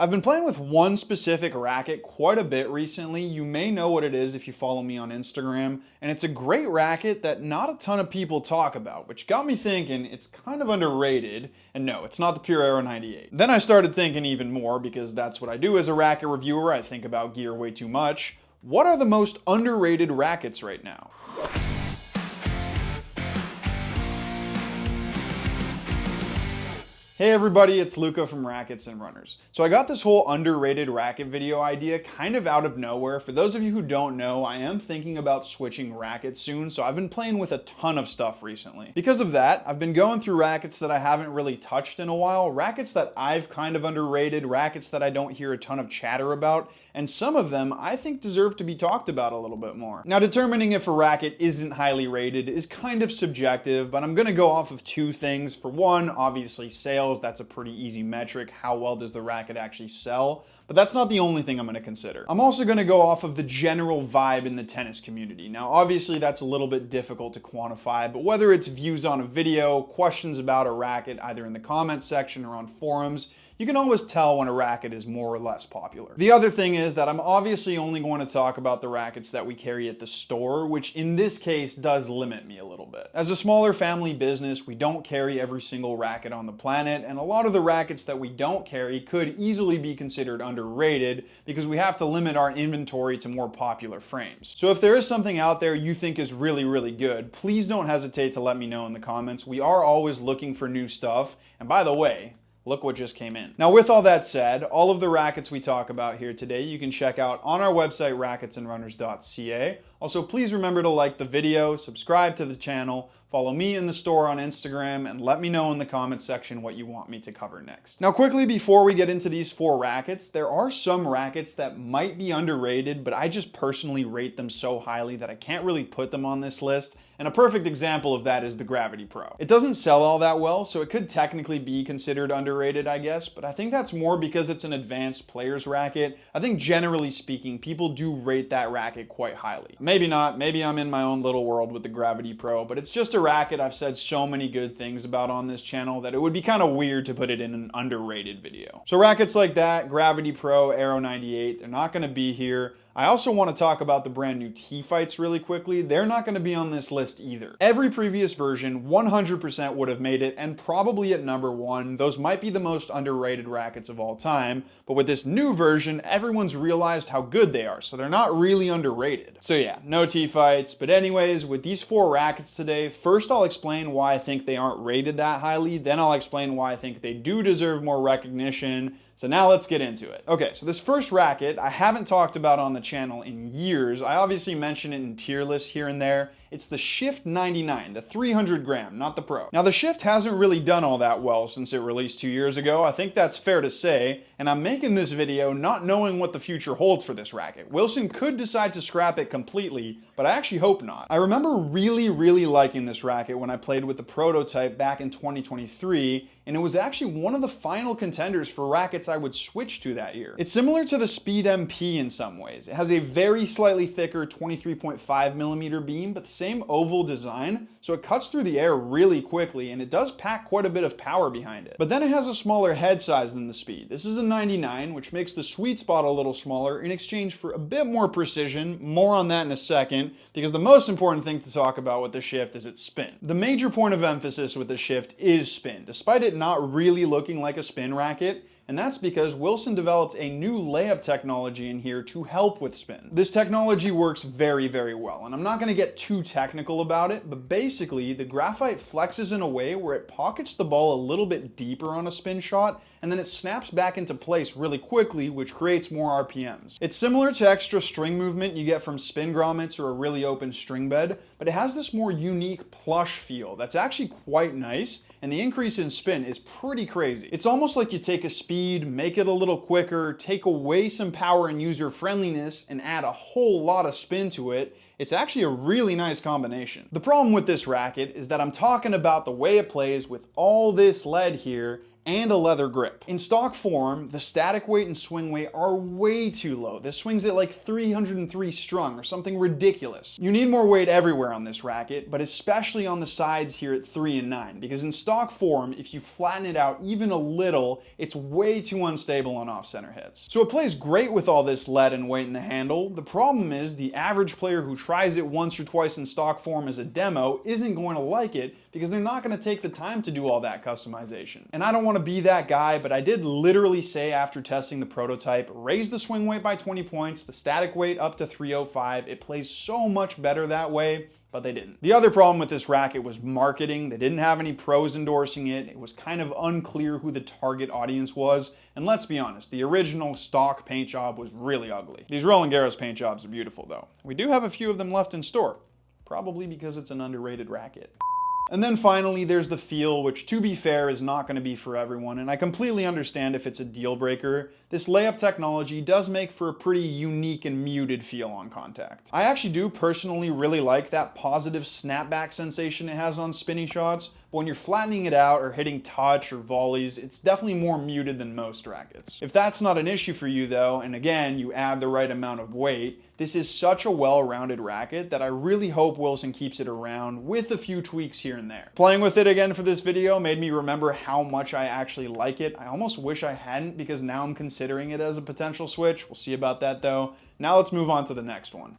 I've been playing with one specific racket quite a bit recently. You may know what it is if you follow me on Instagram, and it's a great racket that not a ton of people talk about, which got me thinking it's kind of underrated. And no, it's not the Pure Aero 98. Then I started thinking even more, because that's what I do as a racket reviewer. I think about gear way too much. What are the most underrated rackets right now? Hey everybody, it's Luca from Rackets and Runners. So I got this whole underrated racket video idea kind of out of nowhere. For those of you who don't know, I am thinking about switching rackets soon, so I've been playing with a ton of stuff recently. Because of that, I've been going through rackets that I haven't really touched in a while, rackets that I've kind of underrated, rackets that I don't hear a ton of chatter about, and some of them I think deserve to be talked about a little bit more. Now, determining if a racket isn't highly rated is kind of subjective, but I'm gonna go off of two things. For one, obviously sales. That's a pretty easy metric. How well does the racket actually sell? But that's not the only thing I'm going to consider. I'm also going to go off of the general vibe in the tennis community. Now, obviously that's a little bit difficult to quantify, but whether it's views on a video, questions about a racket, either in the comments section or on forums, you can always tell when a racket is more or less popular. The other thing is that I'm obviously only going to talk about the rackets that we carry at the store, which in this case does limit me a little bit. As a smaller family business, we don't carry every single racket on the planet, and a lot of the rackets that we don't carry could easily be considered underrated because we have to limit our inventory to more popular frames. So if there is something out there you think is really, really good, please don't hesitate to let me know in the comments. We are always looking for new stuff, and by the way, look what just came in. Now, with all that said, all of the rackets we talk about here today, you can check out on our website, racketsandrunners.ca. Also, please remember to like the video, subscribe to the channel, follow me in the store on Instagram, and let me know in the comments section what you want me to cover next. Now, quickly before we get into these four rackets, there are some rackets that might be underrated, but I just personally rate them so highly that I can't really put them on this list. And a perfect example of that is the Gravity Pro. It doesn't sell all that well, so it could technically be considered underrated, I guess, but I think that's more because it's an advanced player's racket. I think generally speaking, people do rate that racket quite highly. Maybe not, maybe I'm in my own little world with the Gravity Pro, but it's just a racket I've said so many good things about on this channel that it would be kind of weird to put it in an underrated video. So rackets like that, Gravity Pro, Aero 98, they're not gonna be here. I also want to talk about the brand new T-Fights really quickly. They're not going to be on this list either. Every previous version 100% would have made it, and probably at number one. Those might be the most underrated rackets of all time, but with this new version, everyone's realized how good they are, so they're not really underrated. So yeah, no T-Fights, but anyways, with these four rackets today, first I'll explain why I think they aren't rated that highly, then I'll explain why I think they do deserve more recognition. So now let's get into it. Okay, so this first racket I haven't talked about on the channel in years. I obviously mention it in tier lists here and there. It's the Shift 99, the 300 gram, not the Pro. Now the Shift hasn't really done all that well since it released 2 years ago. I think that's fair to say, and I'm making this video not knowing what the future holds for this racket. Wilson could decide to scrap it completely, but I actually hope not. I remember really liking this racket when I played with the prototype back in 2023, and it was actually one of the final contenders for rackets I would switch to that year. It's similar to the Speed MP in some ways. It has a very slightly thicker 23.5 millimeter beam, but the same oval design, so it cuts through the air really quickly, and it does pack quite a bit of power behind it. But then it has a smaller head size than the Speed. This is a 99, which makes the sweet spot a little smaller in exchange for a bit more precision. More on that in a second, because the most important thing to talk about with the Shift is its spin. The major point of emphasis with the Shift is spin, despite it not really looking like a spin racket. And that's because Wilson developed a new layup technology in here to help with spin. This technology works very well, and I'm not going to get too technical about it, but basically the graphite flexes in a way where it pockets the ball a little bit deeper on a spin shot, and then it snaps back into place really quickly, which creates more RPMs. It's similar to extra string movement you get from spin grommets or a really open string bed, but it has this more unique plush feel that's actually quite nice, and the increase in spin is pretty crazy. It's almost like you take a Speed, make it a little quicker, take away some power and user friendliness, and add a whole lot of spin to it. It's actually a really nice combination. The problem with this racket is that I'm talking about the way it plays with all this lead here, and a leather grip. In stock form, the static weight and swing weight are way too low. This swings at like 303 strung or something ridiculous. You need more weight everywhere on this racket, but especially on the sides here at 3 and 9, because in stock form, if you flatten it out even a little, it's way too unstable on off-center hits. So it plays great with all this lead and weight in the handle. The problem is the average player who tries it once or twice in stock form as a demo isn't going to like it because they're not going to take the time to do all that customization. And I don't want to be that guy, but I did literally say after testing the prototype, raise the swing weight by 20 points, the static weight up to 305. It plays so much better that way, but they didn't. The other problem with this racket was marketing. They didn't have any pros endorsing it. It was kind of unclear who the target audience was. And let's be honest, the original stock paint job was really ugly. These Roland Garros paint jobs are beautiful though. We do have a few of them left in store, probably because it's an underrated racket. And then finally, there's the feel, which to be fair is not going to be for everyone, and I completely understand if it's a deal breaker. This layup technology does make for a pretty unique and muted feel on contact. I actually do personally really like that positive snapback sensation it has on spinny shots, but when you're flattening it out or hitting touch or volleys, it's definitely more muted than most rackets. If that's not an issue for you though, and again, you add the right amount of weight, this is such a well-rounded racket that I really hope Wilson keeps it around with a few tweaks here and there. Playing with it again for this video made me remember how much I actually like it. I almost wish I hadn't because now I'm considering it as a potential switch. We'll see about that though. Now let's move on to the next one.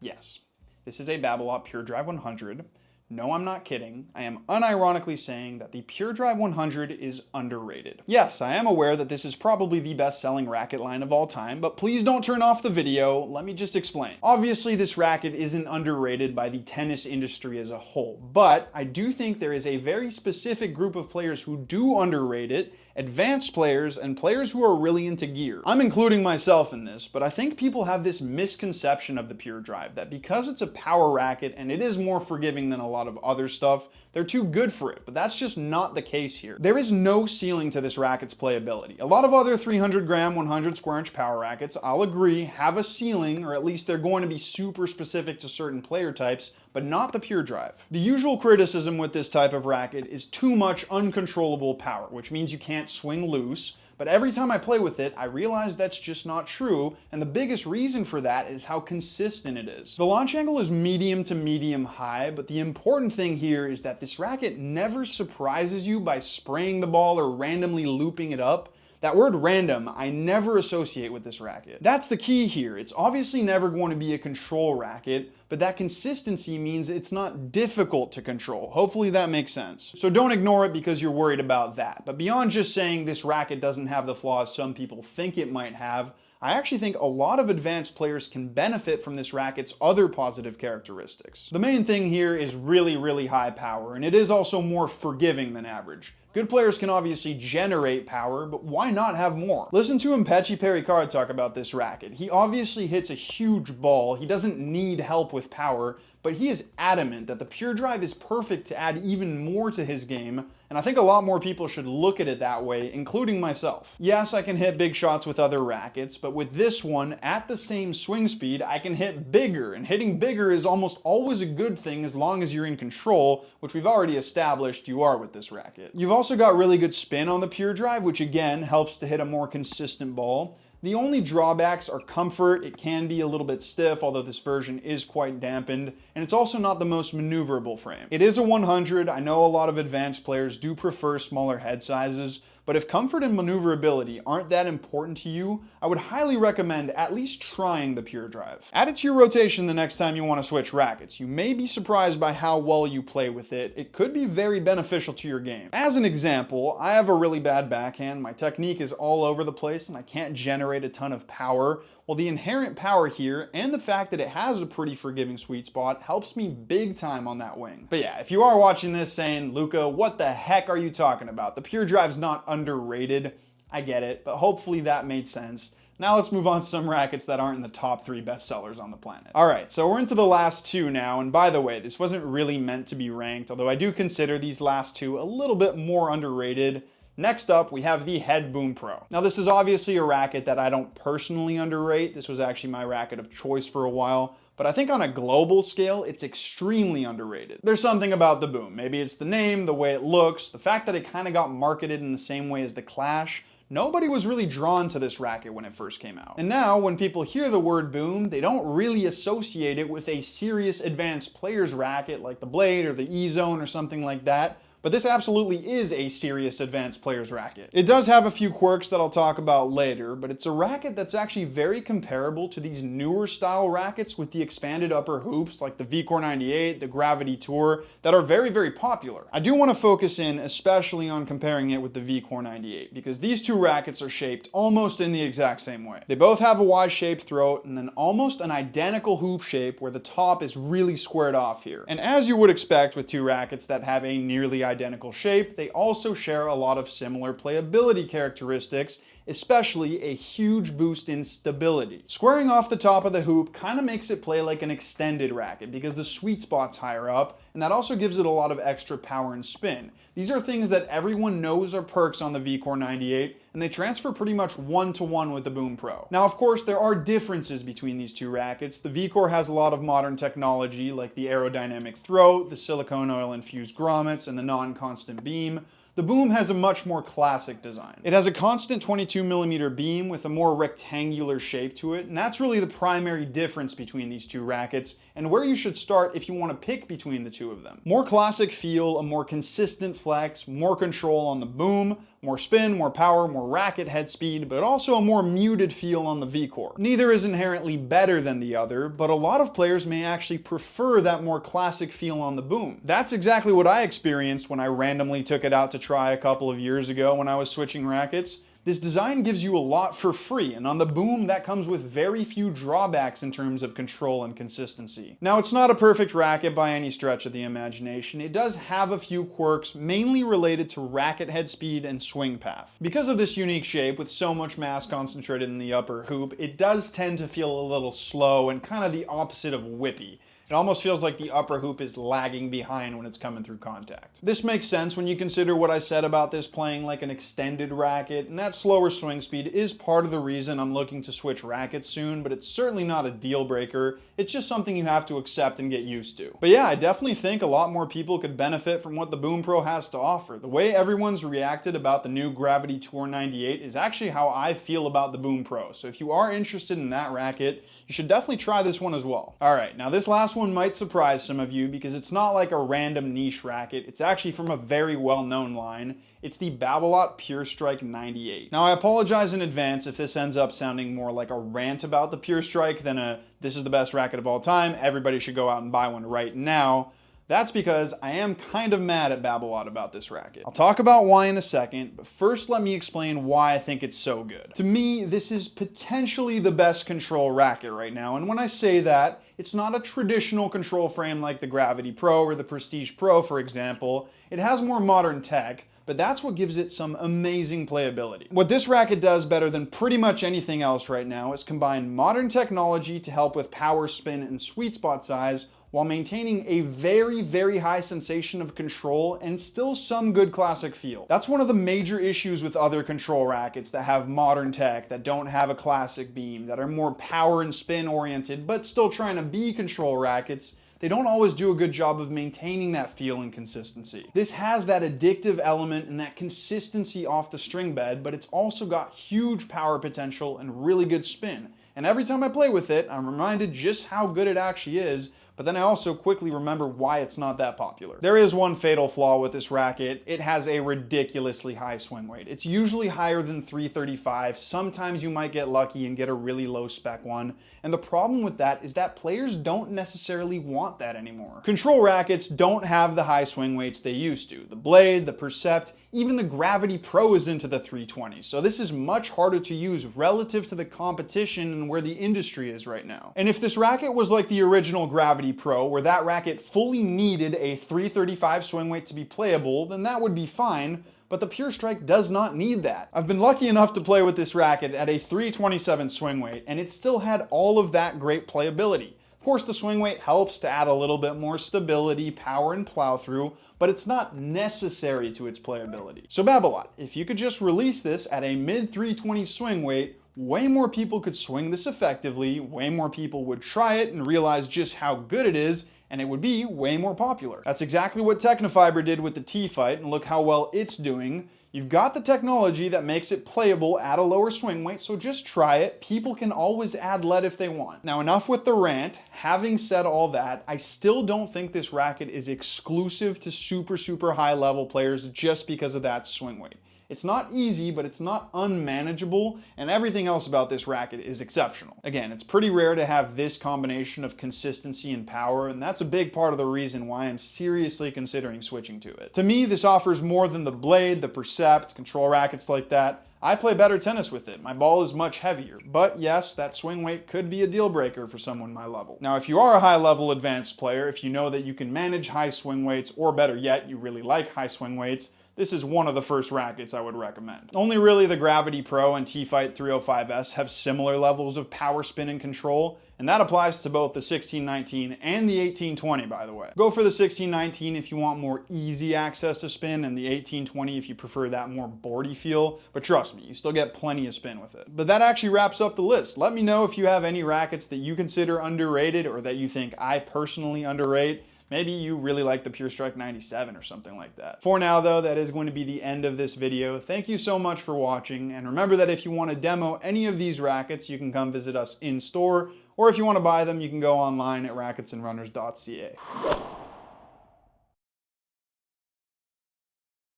Yes, this is a Babolat Pure Drive 100. No, I'm not kidding. I am unironically saying that the Pure Drive 100 is underrated. Yes, I am aware that this is probably the best-selling racket line of all time, but please don't turn off the video. Let me just explain. Obviously, this racket isn't underrated by the tennis industry as a whole, but I do think there is a very specific group of players who do underrate it, advanced players, and players who are really into gear. I'm including myself in this, but I think people have this misconception of the Pure Drive that because it's a power racket and it is more forgiving than a lot of other stuff, they're too good for it, but that's just not the case here. There is no ceiling to this racket's playability. A lot of other 300 gram, 100 square inch power rackets, I'll agree, have a ceiling, or at least they're going to be super specific to certain player types, but not the Pure Drive. The usual criticism with this type of racket is too much uncontrollable power, which means you can't swing loose. But every time I play with it, I realize that's just not true, and the biggest reason for that is how consistent it is. The launch angle is medium to medium high, but the important thing here is that this racket never surprises you by spraying the ball or randomly looping it up. That word random, I never associate with this racket. That's the key here. It's obviously never going to be a control racket, but that consistency means it's not difficult to control. Hopefully that makes sense. So don't ignore it because you're worried about that. But beyond just saying this racket doesn't have the flaws some people think it might have, I actually think a lot of advanced players can benefit from this racket's other positive characteristics. The main thing here is really high power, and it is also more forgiving than average. Good players can obviously generate power, but why not have more? Listen to Mpechi Pericard talk about this racket. He obviously hits a huge ball, he doesn't need help with power, but he is adamant that the Pure Drive is perfect to add even more to his game, and I think a lot more people should look at it that way, including myself. Yes, I can hit big shots with other rackets, but with this one, at the same swing speed, I can hit bigger, and hitting bigger is almost always a good thing as long as you're in control, which we've already established you are with this racket. You've also got really good spin on the Pure Drive, which again helps to hit a more consistent ball. The only drawbacks are comfort. It can be a little bit stiff, although this version is quite dampened, and it's also not the most maneuverable frame. It is a 100. I know a lot of advanced players do prefer smaller head sizes, but if comfort and maneuverability aren't that important to you, I would highly recommend at least trying the Pure Drive. Add it to your rotation the next time you want to switch rackets. You may be surprised by how well you play with it. It could be very beneficial to your game. As an example, I have a really bad backhand. My technique is all over the place and I can't generate a ton of power. Well, the inherent power here and the fact that it has a pretty forgiving sweet spot helps me big time on that wing. But yeah, if you are watching this saying, Luca, what the heck are you talking about? The Pure Drive's not underrated. I get it, but hopefully that made sense. Now let's move on to some rackets that aren't in the top 3 best sellers on the planet. All right, so we're into the last 2 now, and by the way, this wasn't really meant to be ranked, although I do consider these last 2 a little bit more underrated. Next up, we have the Head Boom Pro. Now this is obviously a racket that I don't personally underrate. This was actually my racket of choice for a while, but I think on a global scale, it's extremely underrated. There's something about the Boom. Maybe it's the name, the way it looks, the fact that it kind of got marketed in the same way as the Clash. Nobody was really drawn to this racket when it first came out. And now, when people hear the word Boom, they don't really associate it with a serious advanced player's racket like the Blade or the E-Zone or something like that. But this absolutely is a serious advanced player's racket. It does have a few quirks that I'll talk about later, but it's a racket that's actually very comparable to these newer style rackets with the expanded upper hoops like the VCore 98, the Gravity Tour, that are very, very popular. I do want to focus in especially on comparing it with the VCore 98 because these two rackets are shaped almost in the exact same way. They both have a Y-shaped throat and then almost an identical hoop shape where the top is really squared off here. And as you would expect with two rackets that have a nearly identical shape, they also share a lot of similar playability characteristics, especially a huge boost in stability. Squaring off the top of the hoop kind of makes it play like an extended racket because the sweet spot's higher up, and that also gives it a lot of extra power and spin. These are things that everyone knows are perks on the VCore 98, and they transfer pretty much one-to-one with the Boom Pro. Now, of course, there are differences between these two rackets. The VCore has a lot of modern technology like the aerodynamic throat, the silicone oil-infused grommets, and the non-constant beam. The Boom has a much more classic design. It has a constant 22mm beam with a more rectangular shape to it, and that's really the primary difference between these two rackets and where you should start if you want to pick between the two of them. More classic feel, a more consistent flex, more control on the Boom, more spin, more power, more racket head speed, but also a more muted feel on the VCore. Neither is inherently better than the other, but a lot of players may actually prefer that more classic feel on the Boom. That's exactly what I experienced when I randomly took it out to try a couple of years ago when I was switching rackets. This design gives you a lot for free, and on the Boom, that comes with very few drawbacks in terms of control and consistency. Now, it's not a perfect racket by any stretch of the imagination. It does have a few quirks, mainly related to racket head speed and swing path. Because of this unique shape, with so much mass concentrated in the upper hoop, it does tend to feel a little slow and kind of the opposite of whippy. It almost feels like the upper hoop is lagging behind when it's coming through contact. This makes sense when you consider what I said about this playing like an extended racket, and that slower swing speed is part of the reason I'm looking to switch rackets soon, but it's certainly not a deal breaker. It's just something you have to accept and get used to. But yeah, I definitely think a lot more people could benefit from what the Boom Pro has to offer. The way everyone's reacted about the new Gravity Tour 98 is actually how I feel about the Boom Pro. So if you are interested in that racket, you should definitely try this one as well. All right, now this last one might surprise some of you because it's not like a random niche racket. It's actually from a very well-known line. It's the Babolat Pure Strike 98. Now I apologize in advance if this ends up sounding more like a rant about the Pure Strike than a this is the best racket of all time, everybody should go out and buy one right now. That's because I am kind of mad at Babolat about this racket. I'll talk about why in a second, but first let me explain why I think it's so good. To me, this is potentially the best control racket right now, and when I say that, it's not a traditional control frame like the Gravity Pro or the Prestige Pro, for example. It has more modern tech, but that's what gives it some amazing playability. What this racket does better than pretty much anything else right now is combine modern technology to help with power, spin, and sweet spot size, while maintaining a very, very high sensation of control and still some good classic feel. That's one of the major issues with other control rackets that have modern tech, that don't have a classic beam, that are more power and spin oriented, but still trying to be control rackets. They don't always do a good job of maintaining that feel and consistency. This has that addictive element and that consistency off the string bed, but it's also got huge power potential and really good spin. And every time I play with it, I'm reminded just how good it actually is, but then I also quickly remember why it's not that popular. There is one fatal flaw with this racket. It has a ridiculously high swing weight. It's usually higher than 335. Sometimes you might get lucky and get a really low spec one. And the problem with that is that players don't necessarily want that anymore. Control rackets don't have the high swing weights they used to. The Blade, the Percept, even the Gravity Pro is into the 320s. So this is much harder to use relative to the competition and where the industry is right now. And if this racket was like the original Gravity Pro, where that racket fully needed a 335 swing weight to be playable, then that would be fine. But the Pure Strike does not need that. I've been lucky enough to play with this racket at a 327 swing weight, and it still had all of that great playability. course, the swing weight helps to add a little bit more stability, power, and plow through, but it's not necessary to its playability. So Babolat, if you could just release this at a mid 320 swing weight, way more people could swing this effectively, way more people would try it and realize just how good it is, and it would be way more popular. That's exactly what Technofiber did with the T-Fight, and look how well it's doing. You've got the technology that makes it playable at a lower swing weight, so just try it. People can always add lead if they want. Now, enough with the rant. Having said all that, I still don't think this racket is exclusive to super high level players just because of that swing weight. It's not easy, but it's not unmanageable, and everything else about this racket is exceptional. Again, it's pretty rare to have this combination of consistency and power, and that's a big part of the reason why I'm seriously considering switching to it. To me, this offers more than the Blade, the Percept, control rackets like that. I play better tennis with it. My ball is much heavier, but yes, that swing weight could be a deal breaker for someone my level. Now, if you are a high level advanced player, if you know that you can manage high swing weights, or better yet, you really like high swing weights, this is one of the first rackets I would recommend. Only really the Gravity Pro and T-Fight 305S have similar levels of power, spin, and control, and that applies to both the 1619 and the 1820, by the way. Go for the 1619 if you want more easy access to spin, and the 1820 if you prefer that more boardy feel, but trust me, you still get plenty of spin with it. But that actually wraps up the list. Let me know if you have any rackets that you consider underrated or that you think I personally underrate. Maybe you really like the Pure Strike 97 or something like that. For now though, that is going to be the end of this video. Thank you so much for watching, and remember that if you want to demo any of these rackets, you can come visit us in store, or if you want to buy them, you can go online at racketsandrunners.ca.